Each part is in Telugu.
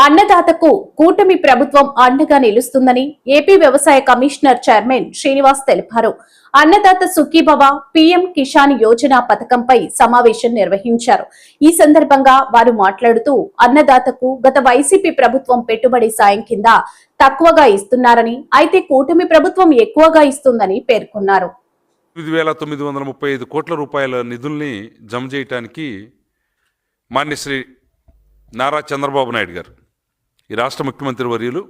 అన్నదాతకు కూటమి ప్రభుత్వం అండగా నిలుస్తుందని ఏపీ వ్యవసాయ కమిషనర్ చైర్మన్ శ్రీనివాస్ తెలిపారు. అన్నదాత సుఖీభవ పీఎం కిసాన్ యోజన పథకంపై సమావేశం నిర్వహించారు. ఈ సందర్భంగా వారు మాట్లాడుతూ అన్నదాతకు గత వైసీపీ ప్రభుత్వం పెట్టుబడి సాయం కింద తక్కువగా ఇస్తున్నారని, అయితే కూటమి ప్రభుత్వం ఎక్కువగా ఇస్తుందని పేర్కొన్నారు. 9,935 కోట్ల రూపాయల నిధుల్ని జమ చేయడానికి మాన్య శ్రీ నారా చంద్రబాబు నాయుడు గారు, ఈ రాష్ట్ర ముఖ్యమంత్రి వర్యులు,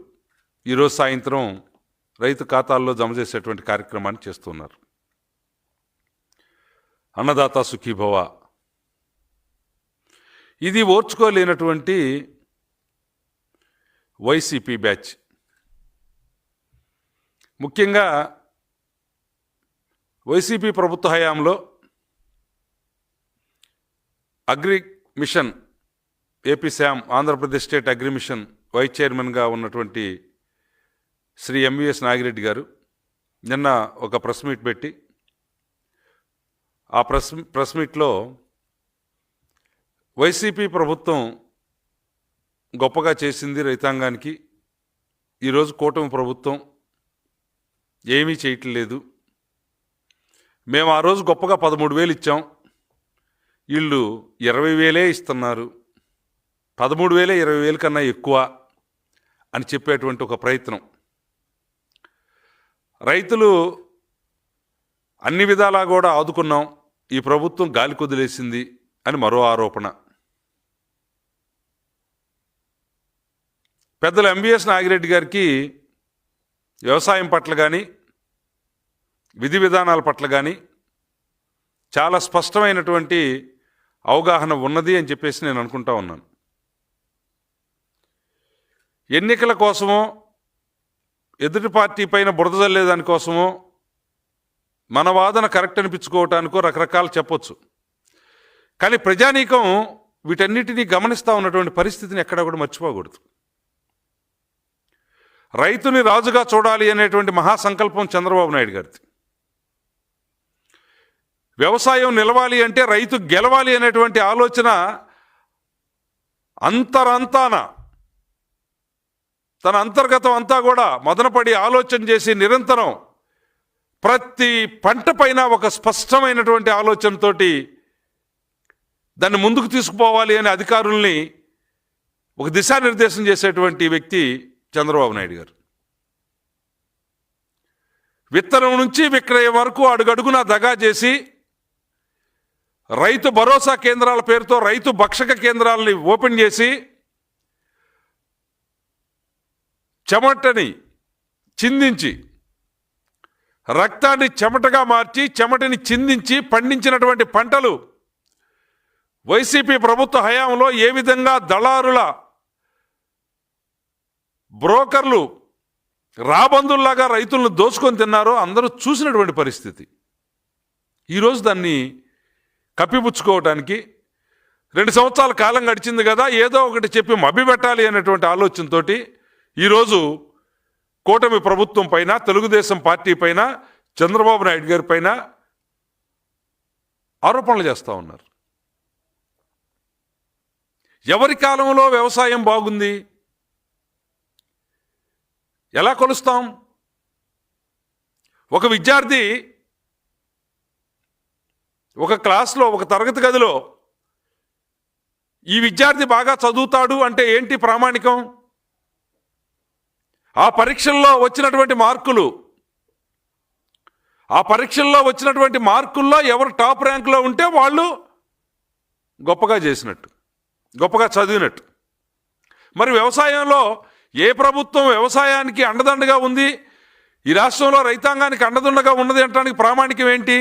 ఈరోజు సాయంత్రం రైతు ఖాతాల్లో జమ చేసేటువంటి కార్యక్రమాన్ని చేస్తున్నారు. అన్నదాత సుఖీభవ ఇది ఓర్చుకోలేనటువంటి వైసీపీ బ్యాచ్. ముఖ్యంగా వైసీపీ ప్రభుత్వ హయాంలో agri machine AP Sam Andhra Pradesh state agri machine vice చైర్మన్గా ఉన్నటువంటి శ్రీ ఎంవిఎస్ నాగిరెడ్డి గారు నిన్న ఒక ప్రెస్ మీట్ పెట్టి ఆ ప్రెస్ మీట్లో వైసీపీ ప్రభుత్వం గొప్పగా చేసింది రైతాంగానికి, ఈరోజు కూటమి ప్రభుత్వం ఏమీ చేయట్లేదు, మేము ఆ రోజు గొప్పగా 13,000 ఇచ్చాం, వీళ్ళు 20,000 ఇస్తున్నారు, 13,000 20,000 కన్నా ఎక్కువ అని చెప్పేటువంటి ఒక ప్రయత్నం. రైతులు అన్ని విధాలా కూడా ఆదుకున్నాం, ఈ ప్రభుత్వం గాలి కొదిలేసింది అని మరో ఆరోపణ. పెద్దలు ఎంవిఎస్ నాగిరెడ్డి గారికి వ్యవసాయం పట్ల కానీ విధి విధానాల పట్ల కానీ చాలా స్పష్టమైనటువంటి అవగాహన ఉన్నది అని చెప్పేసి నేను అనుకుంటా ఉన్నాను. ఎన్నికల కోసమో ఎదుటి పార్టీ పైన బురద జల్లేదానికోసమో మన వాదన కరెక్ట్ అనిపించుకోవటానికో రకరకాలు చెప్పొచ్చు, కానీ ప్రజానీకం వీటన్నిటినీ గమనిస్తూ ఉన్నటువంటి పరిస్థితిని ఎక్కడా కూడా మర్చిపోకూడదు. రైతుని రాజుగా చూడాలి అనేటువంటి మహాసంకల్పం చంద్రబాబు నాయుడు గారిది. వ్యవసాయం నిలవాలి అంటే రైతు గెలవాలి అనేటువంటి ఆలోచన అంతరంతాన తన అంతర్గతం అంతా కూడా మదనపడి ఆలోచన చేసి నిరంతరం ప్రతి పంట పైన ఒక స్పష్టమైనటువంటి ఆలోచనతోటి దాన్ని ముందుకు తీసుకుపోవాలి అనే అధికారుల్ని ఒక దిశానిర్దేశం చేసేటువంటి వ్యక్తి చంద్రబాబు నాయుడు గారు. విత్తనం నుంచి విక్రయం వరకు అడుగడుగునా దగా చేసి రైతు భరోసా కేంద్రాల పేరుతో రైతు భక్షక కేంద్రాలని ఓపెన్ చేసి చెమటని చిందించి రక్తాన్ని చెమటగా మార్చి చెమటని చిందించి పండించినటువంటి పంటలు వైసీపీ ప్రభుత్వ హయాంలో ఏ విధంగా దళారుల బ్రోకర్లు రాబందుల్లాగా రైతులను దోచుకొని తిన్నారో అందరూ చూసినటువంటి పరిస్థితి. ఈరోజు దాన్ని కప్పిపుచ్చుకోవటానికి 2 సంవత్సరాల కాలం గడిచింది కదా, ఏదో ఒకటి చెప్పి మభ్యపెట్టాలి అనేటువంటి ఆలోచనతో ఈరోజు కూటమి ప్రభుత్వం పైన, తెలుగుదేశం పార్టీ పైన, చంద్రబాబు నాయుడు గారి పైన ఆరోపణలు చేస్తూ ఉన్నారు. ఎవరి కాలంలో వ్యవసాయం బాగుంది? ఎలా కొలుస్తాం? ఒక విద్యార్థి ఒక క్లాస్లో, ఒక తరగతి గదిలో ఈ విద్యార్థి బాగా చదువుతాడు అంటే ఏంటి ప్రామాణికం? ఆ పరీక్షల్లో వచ్చినటువంటి మార్కుల్లో ఎవరు టాప్ ర్యాంకులో ఉంటే వాళ్ళు గొప్పగా చేసినట్టు, గొప్పగా చదివినట్టు. మరి వ్యవసాయంలో ఏ ప్రభుత్వం వ్యవసాయానికి అండదండగా ఉంది, ఈ రాష్ట్రంలో రైతాంగానికి అండదండగా ఉన్నది అనడానికి ప్రామాణికం ఏంటి?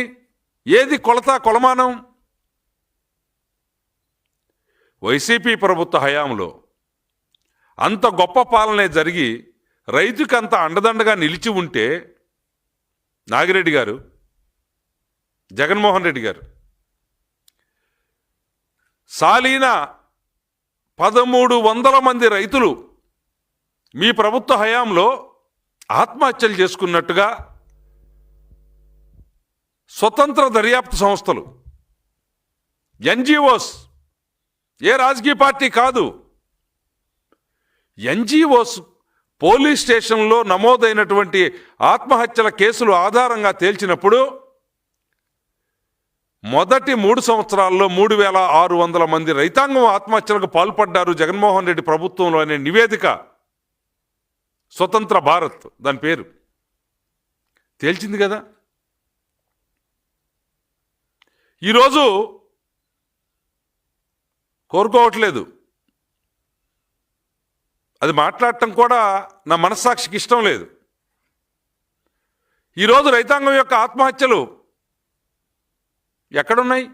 ఏది కొలమానం? వైసీపీ ప్రభుత్వ హయాంలో అంత గొప్ప పాలనే జరిగి రైతుకి అంత అండదండగా నిలిచి ఉంటే నాగిరెడ్డి గారు, జగన్మోహన్ రెడ్డి గారు సాలీన 1,300 మంది రైతులు మీ ప్రభుత్వ హయాంలో ఆత్మహత్యలు చేసుకున్నట్టుగా స్వతంత్ర దర్యాప్తు సంస్థలు, ఎన్జిఓస్, ఏ రాజకీయ పార్టీ కాదు, ఎన్జిఓస్ పోలీస్ స్టేషన్లో నమోదైనటువంటి ఆత్మహత్యల కేసులు ఆధారంగా తేల్చినప్పుడు మొదటి 3 సంవత్సరాల్లో 3,600 మంది రైతాంగం ఆత్మహత్యలకు పాల్పడ్డారు జగన్మోహన్ రెడ్డి ప్రభుత్వంలో అనే నివేదిక, స్వతంత్ర భారత్ దాని పేరు, తేల్చింది కదా. ఈరోజు కోరుకోవట్లేదు, అది మాట్లాడటం కూడా నా మనస్సాక్షికి ఇష్టం లేదు. ఈరోజు రైతాంగం యొక్క ఆత్మహత్యలు ఎక్కడున్నాయి?